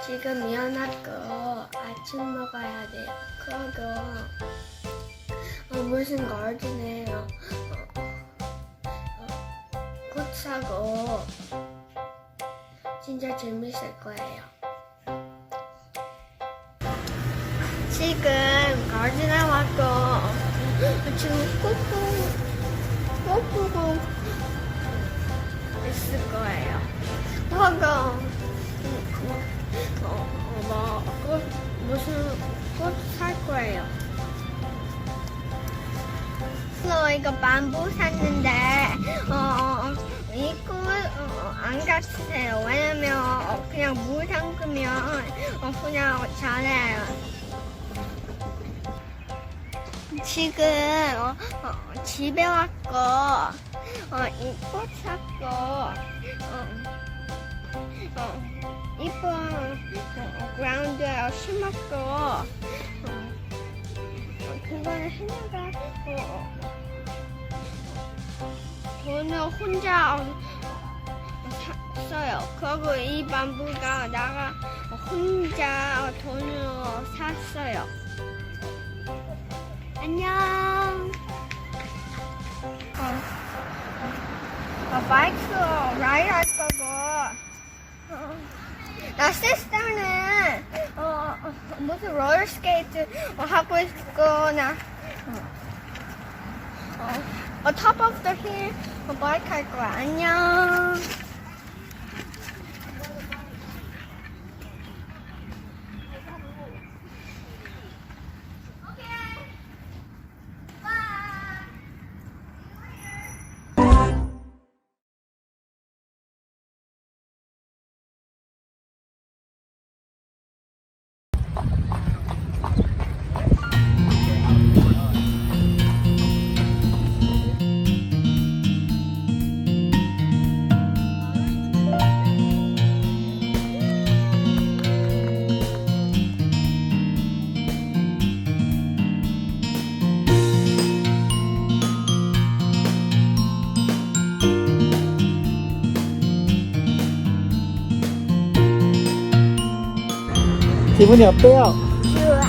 지금 일어났고 아침 먹어야 돼요. 그리고 무슨 가르치네요. 곧 사고 진짜 재밌을 거예요. 지금 가르치나 왔고 지금 꼬꾸고 있을 거예요. 그리고 무슨 꽃 살 거예요. 이거 밤부 샀는데 이 꽃 안 같아요. 왜냐면 그냥 물 담그면 그냥 잘해요. 지금 집에 왔고 이 꽃 샀고 이쁜 그라운드에 심었고 그거는 해나가 돈을 혼자 샀어요. 그리고 이 밤부가 나가 혼자 돈으로 샀어요. 안녕. 바이크로 라이드 할 거고 나 시스터는 무슨 롤러스케이트 하고 있고 나 top of the hill 바이크 할 거야. 안녕. 기분이 어때요? 좋아.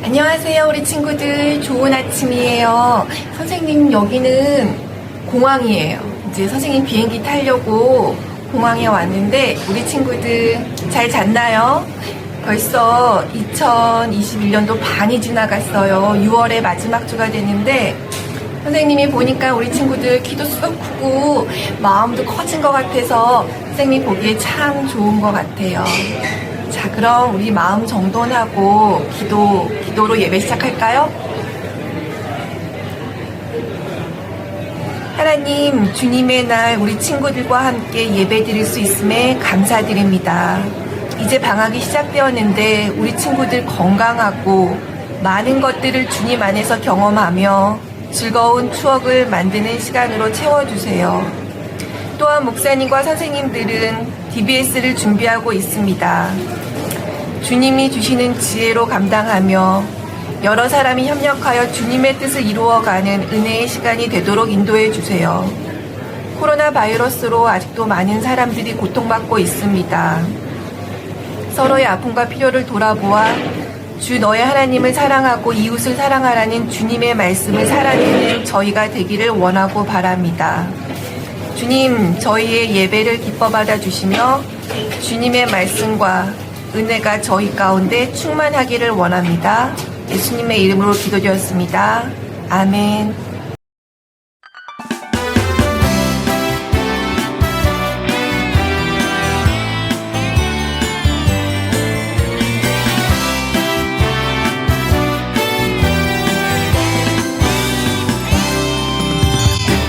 안녕하세요, 우리 친구들. 좋은 아침이에요. 선생님, 여기는 공항이에요. 이제 선생님 비행기 타려고 공항에 왔는데 우리 친구들 잘 잤나요? 벌써 2021년도 반이 지나갔어요. 6월의 마지막 주가 되는데 선생님이 보니까 우리 친구들 키도 쑥 크고 마음도 커진 것 같아서 선생님이 보기에 참 좋은 것 같아요. 자, 그럼 우리 마음 정돈하고 기도로 예배 시작할까요? 하나님, 주님의 날 우리 친구들과 함께 예배 드릴 수 있음에 감사드립니다. 이제 방학이 시작되었는데 우리 친구들 건강하고 많은 것들을 주님 안에서 경험하며 즐거운 추억을 만드는 시간으로 채워주세요. 또한 목사님과 선생님들은 DBS를 준비하고 있습니다. 주님이 주시는 지혜로 감당하며 여러 사람이 협력하여 주님의 뜻을 이루어가는 은혜의 시간이 되도록 인도해 주세요. 코로나 바이러스로 아직도 많은 사람들이 고통받고 있습니다. 서로의 아픔과 필요를 돌아보아 주 너의 하나님을 사랑하고 이웃을 사랑하라는 주님의 말씀을 살아내는 저희가 되기를 원하고 바랍니다. 주님, 저희의 예배를 기뻐 받아주시며 주님의 말씀과 은혜가 저희 가운데 충만하기를 원합니다. 예수님의 이름으로 기도드렸습니다. 아멘.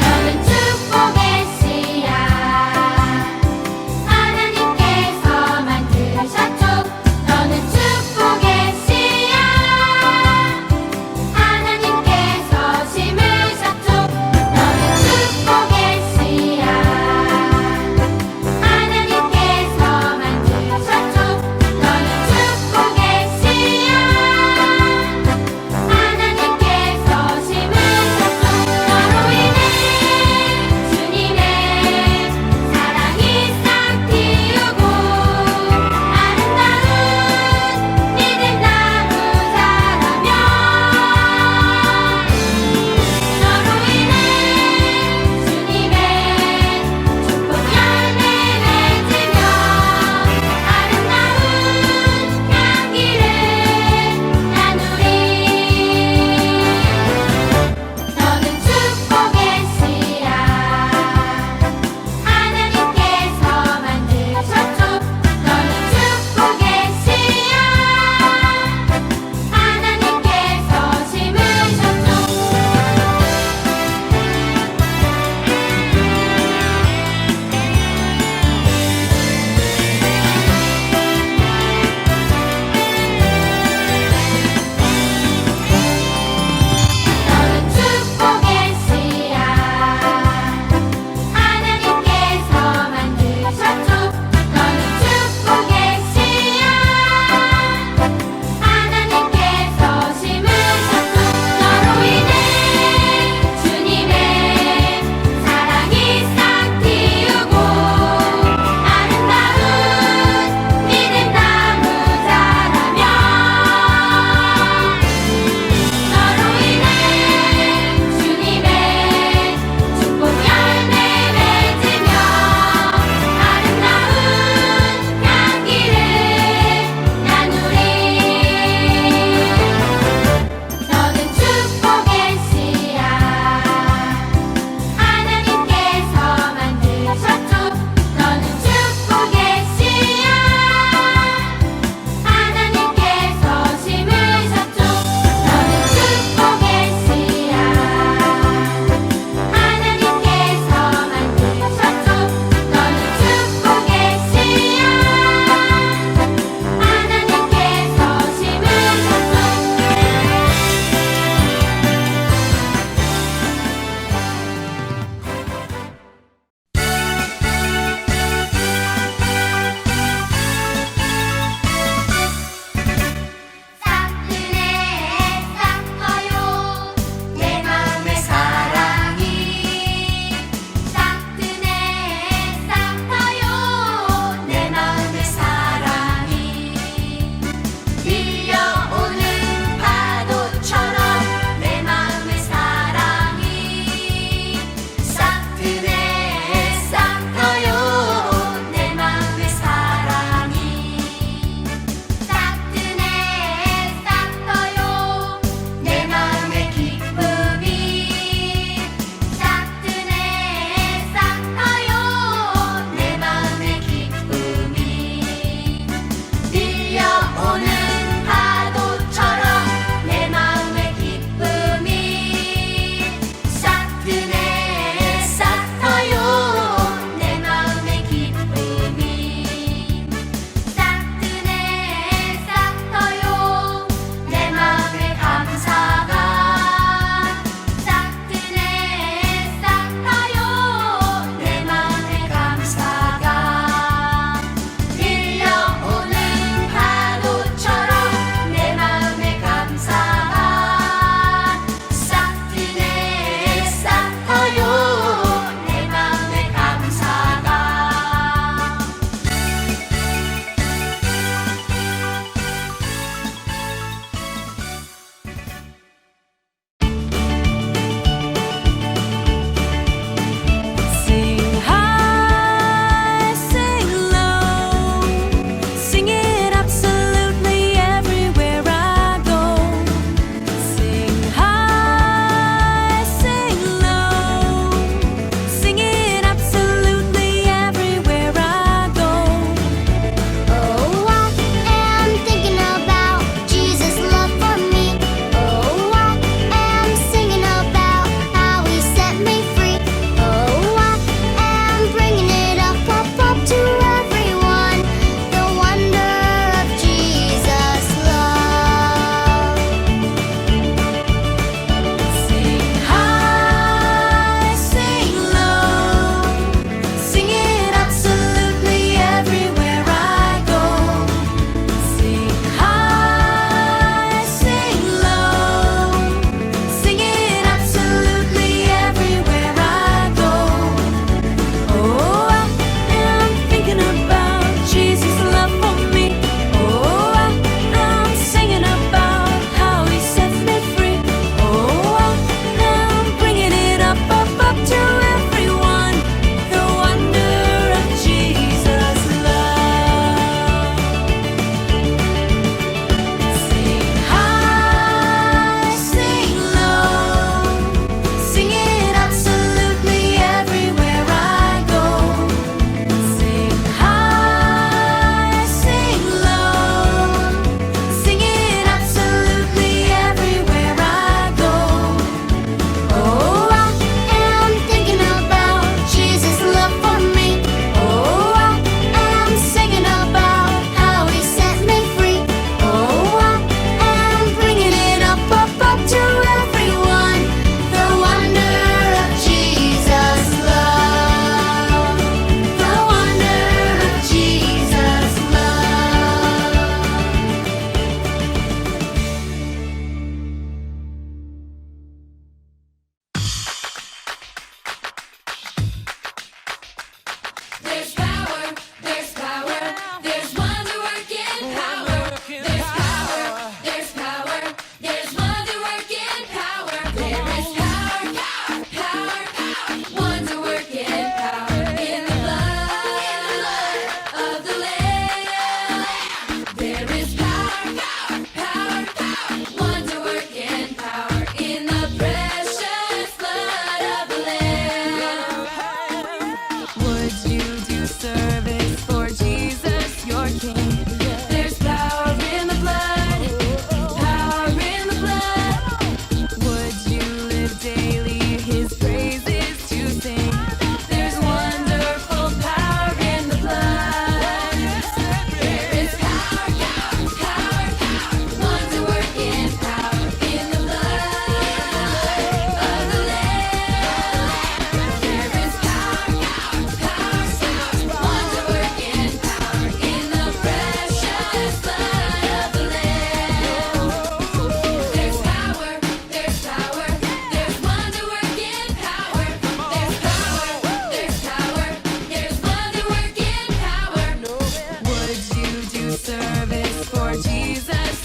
너는 축복의 씨앗 하나님께서 만드셨죠. 너는 축복의 씨앗 하나님께서 심으셨죠.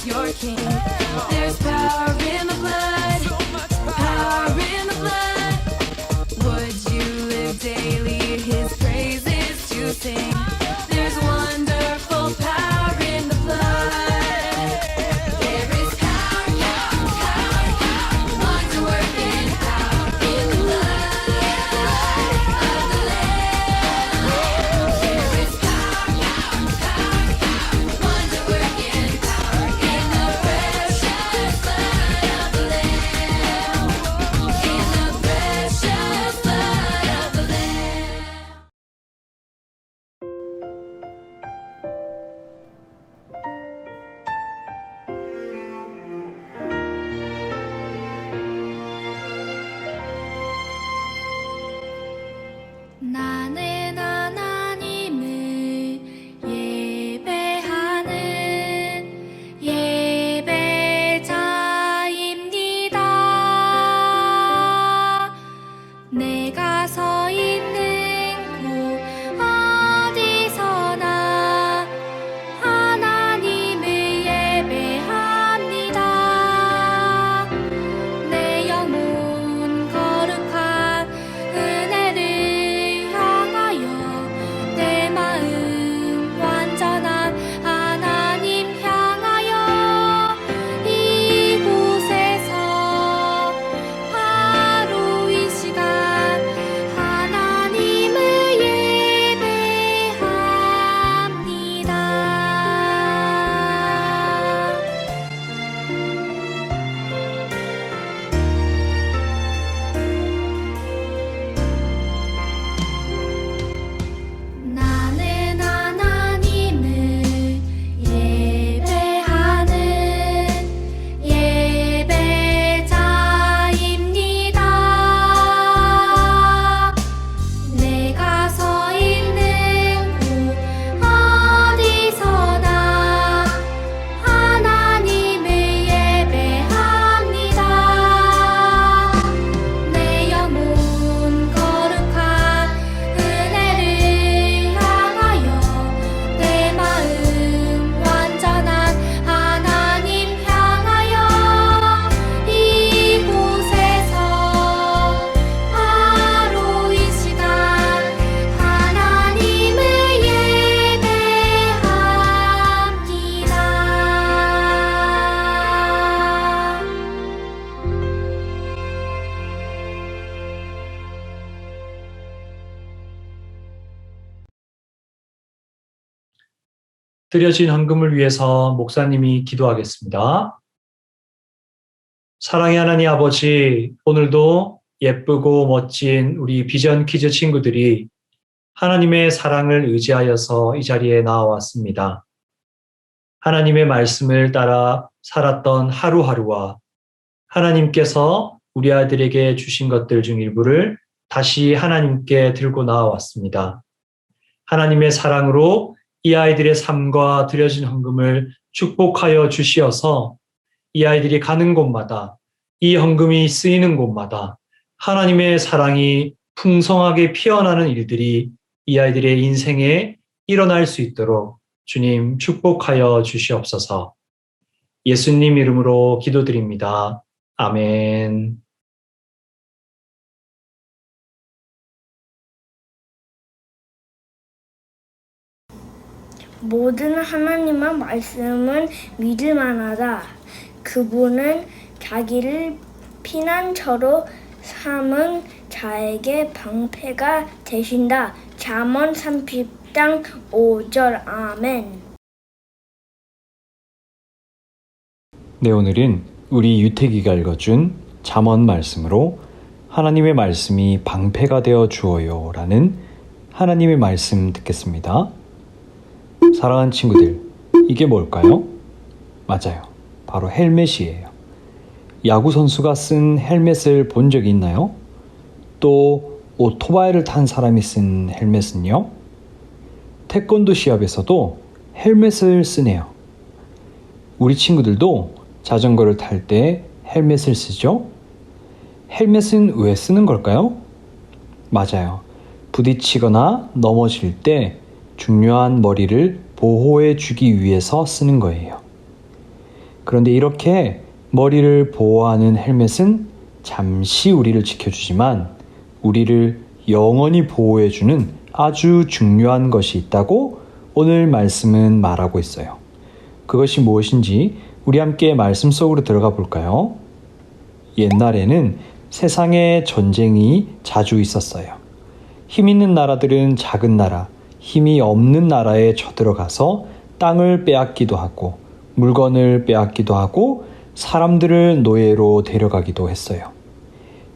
your king. There's power in the blood, power in the blood. Would you live daily his praises to sing? There's wonderful power in the blood. There is power, power, power, wonder working power in the blood of the Lamb. There is power, power, power, wonder working power in the precious blood of the Lamb. In the precious blood of the Lamb. 나는 하나님을 예배하는 예배자입니다. 내가 서 있는 곳 어디서나 하나님을 예배합니다. 내 영혼 거룩한 은혜를 향하여 내 마음 완전한 하나님 향하여 이곳에서 바로 이 시간 하나님을 예배합니다. 나는 하나님을 예배하는 예배자입니다. 내가 서 있는 곳 어디서나 하나님을 예배합니다. 내 영혼 거룩한 은혜를 향하여 내 마음 완전한 하나님 향하여 이곳에서 바로 이 시간 하나님을 예배합니다. 드려진 헌금을 위해서 목사님이 기도하겠습니다. 사랑의 하나님 아버지, 오늘도 예쁘고 멋진 우리 비전 퀴즈 친구들이 하나님의 사랑을 의지하여서 이 자리에 나와왔습니다. 하나님의 말씀을 따라 살았던 하루하루와 하나님께서 우리 아이들에게 주신 것들 중 일부를 다시 하나님께 들고 나와왔습니다. 하나님의 사랑으로 이 아이들의 삶과 드려진 헌금을 축복하여 주시어서 이 아이들이 가는 곳마다, 이 헌금이 쓰이는 곳마다 하나님의 사랑이 풍성하게 피어나는 일들이 이 아이들의 인생에 일어날 수 있도록 주님 축복하여 주시옵소서. 예수님 이름으로 기도드립니다. 아멘. 모든 하나님의 말씀은 믿을 만하다. 그분은 자기를 피난처로 삼은 자에게 방패가 되신다. 잠언 30장 5절. 아멘. 네, 오늘은 우리 유태기가 읽어준 잠언 말씀으로 하나님의 말씀이 방패가 되어 주어요 라는 하나님의 말씀 듣겠습니다. 사랑하는 친구들, 이게 뭘까요? 맞아요. 바로 헬멧이에요. 야구 선수가 쓴 헬멧을 본 적이 있나요? 또 오토바이를 탄 사람이 쓴 헬멧은요? 태권도 시합에서도 헬멧을 쓰네요. 우리 친구들도 자전거를 탈 때 헬멧을 쓰죠? 헬멧은 왜 쓰는 걸까요? 맞아요. 부딪히거나 넘어질 때 중요한 머리를 보호해 주기 위해서 쓰는 거예요. 그런데 이렇게 머리를 보호하는 헬멧은 잠시 우리를 지켜주지만 우리를 영원히 보호해주는 아주 중요한 것이 있다고 오늘 말씀은 말하고 있어요. 그것이 무엇인지 우리 함께 말씀 속으로 들어가 볼까요? 옛날에는 세상에 전쟁이 자주 있었어요. 힘 있는 나라들은 작은 나라, 힘이 없는 나라에 쳐들어가서 땅을 빼앗기도 하고 물건을 빼앗기도 하고 사람들을 노예로 데려가기도 했어요.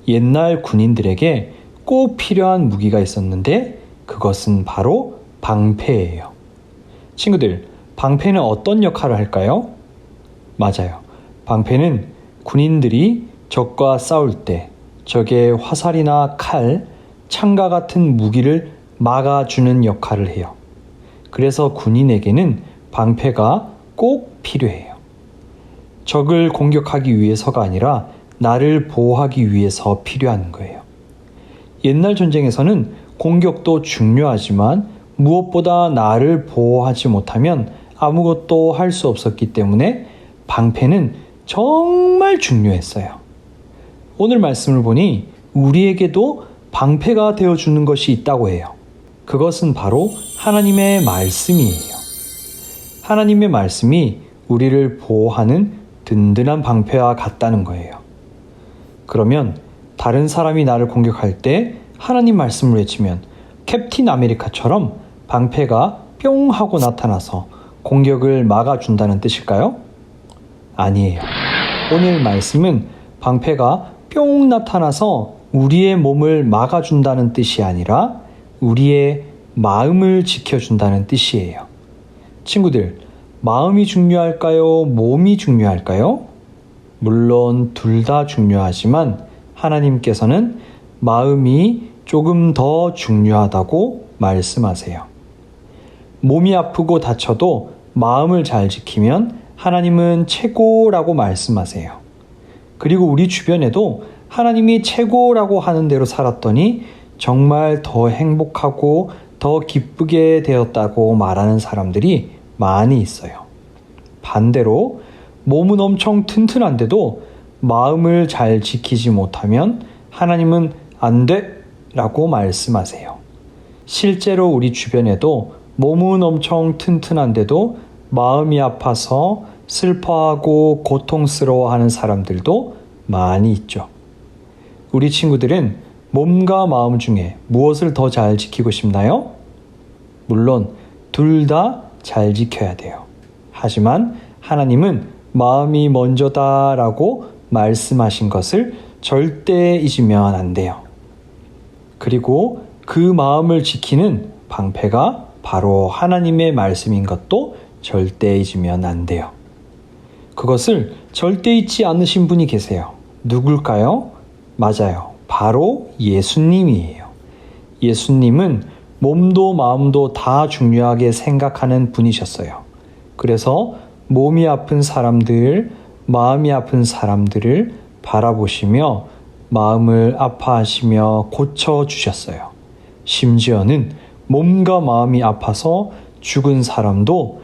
옛날 군인들에게 꼭 필요한 무기가 있었는데 그것은 바로 방패예요. 친구들, 방패는 어떤 역할을 할까요? 맞아요. 방패는 군인들이 적과 싸울 때 적의 화살이나 칼, 창과 같은 무기를 막아주는 역할을 해요. 그래서 군인에게는 방패가 꼭 필요해요. 적을 공격하기 위해서가 아니라 나를 보호하기 위해서 필요한 거예요. 옛날 전쟁에서는 공격도 중요하지만 무엇보다 나를 보호하지 못하면 아무것도 할 수 없었기 때문에 방패는 정말 중요했어요. 오늘 말씀을 보니 우리에게도 방패가 되어주는 것이 있다고 해요. 그것은 바로 하나님의 말씀이에요. 하나님의 말씀이 우리를 보호하는 든든한 방패와 같다는 거예요. 그러면 다른 사람이 나를 공격할 때 하나님 말씀을 외치면 캡틴 아메리카처럼 방패가 뿅 하고 나타나서 공격을 막아준다는 뜻일까요? 아니에요. 오늘 말씀은 방패가 뿅 나타나서 우리의 몸을 막아준다는 뜻이 아니라 우리의 마음을 지켜준다는 뜻이에요. 친구들, 마음이 중요할까요? 몸이 중요할까요? 물론 둘 다 중요하지만 하나님께서는 마음이 조금 더 중요하다고 말씀하세요. 몸이 아프고 다쳐도 마음을 잘 지키면 하나님은 최고라고 말씀하세요. 그리고 우리 주변에도 하나님이 최고라고 하는 대로 살았더니 정말 더 행복하고 더 기쁘게 되었다고 말하는 사람들이 많이 있어요. 반대로 몸은 엄청 튼튼한데도 마음을 잘 지키지 못하면 하나님은 안 돼! 라고 말씀하세요. 실제로 우리 주변에도 몸은 엄청 튼튼한데도 마음이 아파서 슬퍼하고 고통스러워하는 사람들도 많이 있죠. 우리 친구들은 몸과 마음 중에 무엇을 더 잘 지키고 싶나요? 물론 둘 다 잘 지켜야 돼요. 하지만 하나님은 마음이 먼저다라고 말씀하신 것을 절대 잊으면 안 돼요. 그리고 그 마음을 지키는 방패가 바로 하나님의 말씀인 것도 절대 잊으면 안 돼요. 그것을 절대 잊지 않으신 분이 계세요. 누굴까요? 맞아요. 바로 예수님이에요. 예수님은 몸도 마음도 다 중요하게 생각하는 분이셨어요. 그래서 몸이 아픈 사람들, 마음이 아픈 사람들을 바라보시며 마음을 아파하시며 고쳐주셨어요. 심지어는 몸과 마음이 아파서 죽은 사람도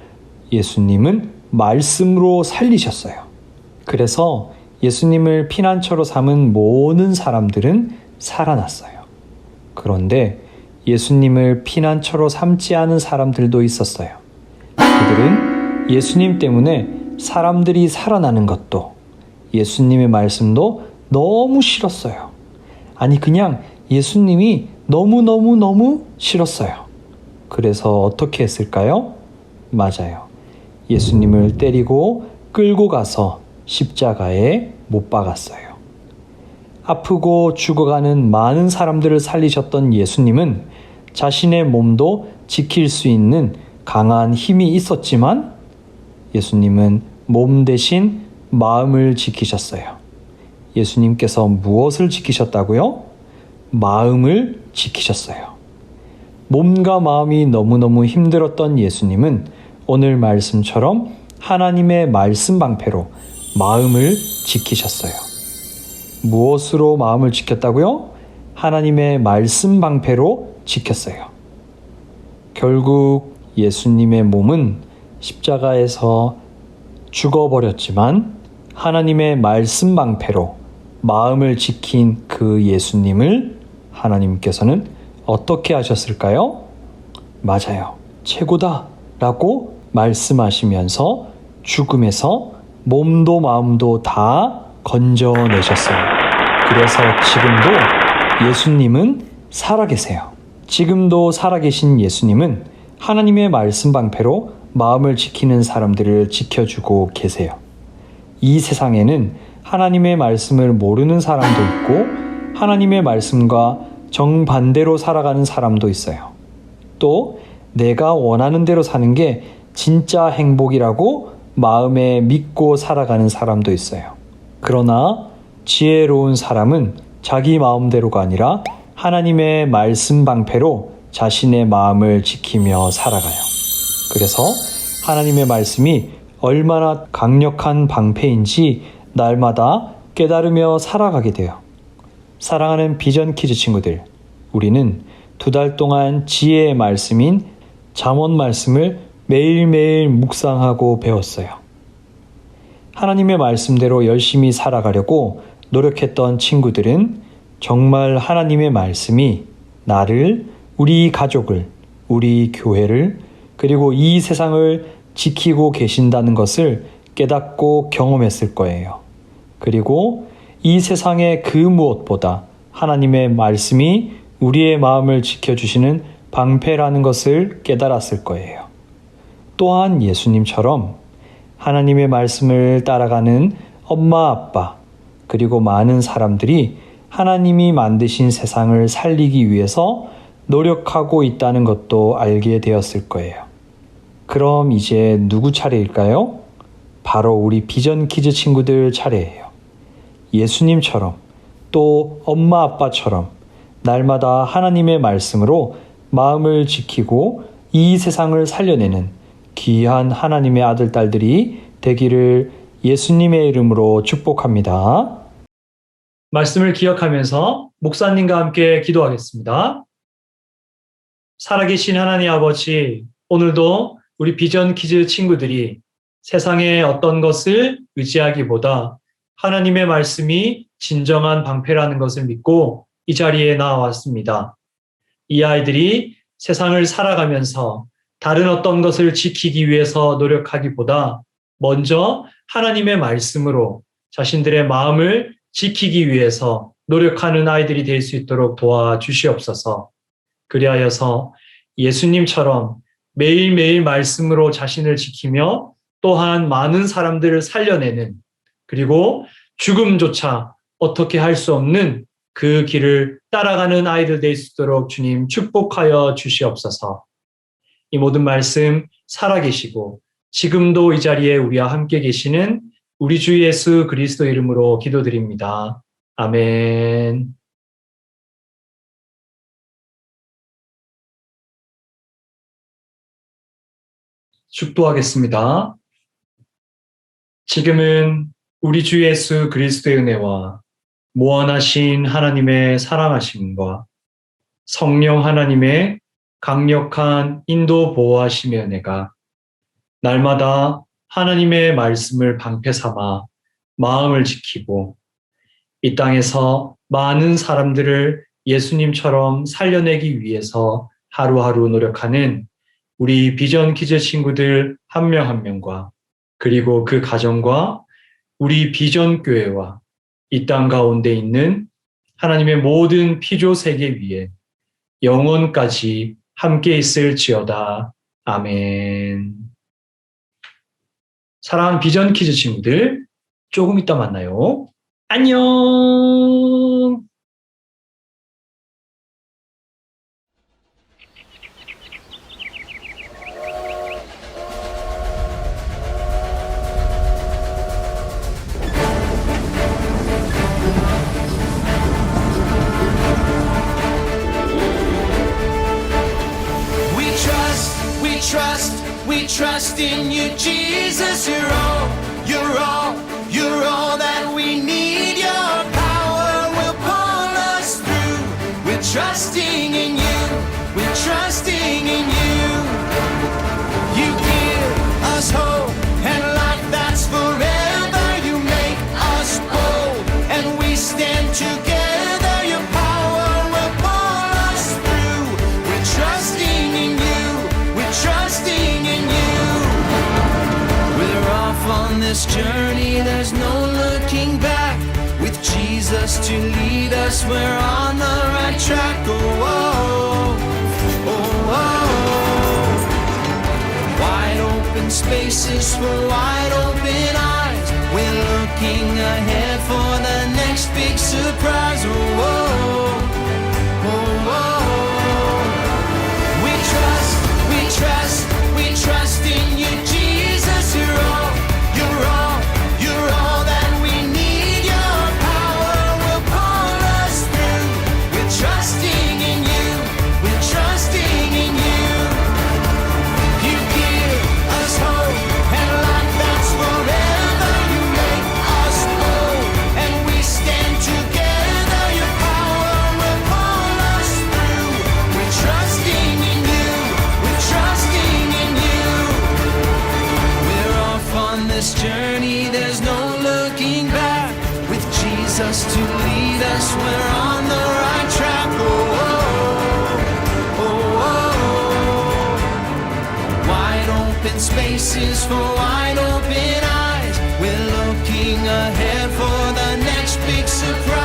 예수님은 말씀으로 살리셨어요. 그래서 예수님을 피난처로 삼은 모든 사람들은 살아났어요. 그런데 예수님을 피난처로 삼지 않은 사람들도 있었어요. 그들은 예수님 때문에 사람들이 살아나는 것도 예수님의 말씀도 너무 싫었어요. 아니 그냥 예수님이 너무너무너무 싫었어요. 그래서 어떻게 했을까요? 맞아요. 예수님을 때리고 끌고 가서 십자가에 못 박았어요. 아프고 죽어가는 많은 사람들을 살리셨던 예수님은 자신의 몸도 지킬 수 있는 강한 힘이 있었지만 예수님은 몸 대신 마음을 지키셨어요. 예수님께서 무엇을 지키셨다고요? 마음을 지키셨어요. 몸과 마음이 너무너무 힘들었던 예수님은 오늘 말씀처럼 하나님의 말씀 방패로 마음을 지키셨어요. 무엇으로 마음을 지켰다고요? 하나님의 말씀 방패로 지켰어요. 결국 예수님의 몸은 십자가에서 죽어버렸지만 하나님의 말씀 방패로 마음을 지킨 그 예수님을 하나님께서는 어떻게 하셨을까요? 맞아요. 최고다 라고 말씀하시면서 죽음에서 몸도 마음도 다 건져내셨어요. 그래서 지금도 예수님은 살아계세요. 지금도 살아계신 예수님은 하나님의 말씀 방패로 마음을 지키는 사람들을 지켜주고 계세요. 이 세상에는 하나님의 말씀을 모르는 사람도 있고 하나님의 말씀과 정반대로 살아가는 사람도 있어요. 또 내가 원하는 대로 사는 게 진짜 행복이라고 마음에 믿고 살아가는 사람도 있어요. 그러나 지혜로운 사람은 자기 마음대로가 아니라 하나님의 말씀 방패로 자신의 마음을 지키며 살아가요. 그래서 하나님의 말씀이 얼마나 강력한 방패인지 날마다 깨달으며 살아가게 돼요. 사랑하는 비전 퀴즈 친구들, 우리는 2달 동안 지혜의 말씀인 잠언 말씀을 매일매일 묵상하고 배웠어요. 하나님의 말씀대로 열심히 살아가려고 노력했던 친구들은 정말 하나님의 말씀이 나를, 우리 가족을, 우리 교회를, 그리고 이 세상을 지키고 계신다는 것을 깨닫고 경험했을 거예요. 그리고 이 세상의 그 무엇보다 하나님의 말씀이 우리의 마음을 지켜주시는 방패라는 것을 깨달았을 거예요. 또한 예수님처럼 하나님의 말씀을 따라가는 엄마, 아빠, 그리고 많은 사람들이 하나님이 만드신 세상을 살리기 위해서 노력하고 있다는 것도 알게 되었을 거예요. 그럼 이제 누구 차례일까요? 바로 우리 비전 퀴즈 친구들 차례예요. 예수님처럼 또 엄마 아빠처럼 날마다 하나님의 말씀으로 마음을 지키고 이 세상을 살려내는 귀한 하나님의 아들, 딸들이 되기를 예수님의 이름으로 축복합니다. 말씀을 기억하면서 목사님과 함께 기도하겠습니다. 살아계신 하나님 아버지, 오늘도 우리 비전 퀴즈 친구들이 세상의 어떤 것을 의지하기보다 하나님의 말씀이 진정한 방패라는 것을 믿고 이 자리에 나왔습니다. 이 아이들이 세상을 살아가면서 다른 어떤 것을 지키기 위해서 노력하기보다 먼저 하나님의 말씀으로 자신들의 마음을 지키기 위해서 노력하는 아이들이 될 수 있도록 도와주시옵소서. 그리하여서 예수님처럼 매일매일 말씀으로 자신을 지키며 또한 많은 사람들을 살려내는, 그리고 죽음조차 어떻게 할 수 없는 그 길을 따라가는 아이들 될 수 있도록 주님 축복하여 주시옵소서. 이 모든 말씀 살아계시고 지금도 이 자리에 우리와 함께 계시는 우리 주 예수 그리스도 이름으로 기도드립니다. 아멘. 축도하겠습니다. 지금은 우리 주 예수 그리스도의 은혜와 무한하신 하나님의 사랑하심과 성령 하나님의 강력한 인도 보호하심의 은혜가 날마다 하나님의 말씀을 방패 삼아 마음을 지키고 이 땅에서 많은 사람들을 예수님처럼 살려내기 위해서 하루하루 노력하는 우리 비전 퀴즈 친구들 한 명 한 명과 그리고 그 가정과 우리 비전 교회와 이 땅 가운데 있는 하나님의 모든 피조 세계 위에 영원까지 함께 있을지어다. 아멘. 사랑하는 비전 퀴즈 친구들, 조금 이따 만나요. 안녕. We trust in you, Jesus. You're all that we need. Your power will pull us through. We're trusting in you. We're trusting in you. You give us hope and life, that's the this journey, there's no looking back. With Jesus to lead us, we're on the right track. Oh, oh, oh, oh. Wide open spaces for wide open eyes. We're looking ahead for the next big surprise. Oh, oh, oh, oh. We trust in you, Jesus. You're all that we need. Your power will pull us through. We're trusting in you. We're trusting in you. You give us hope and life that's forever. You make us whole and we stand together. Your power will pull us through. We're trusting in you. We're trusting in you. We're off on this journey, there's no looking back. With Jesus to lead us, we're on the right track. Oh, oh, oh, oh. Wide open spaces for wide open eyes. We're looking ahead for the next big surprise.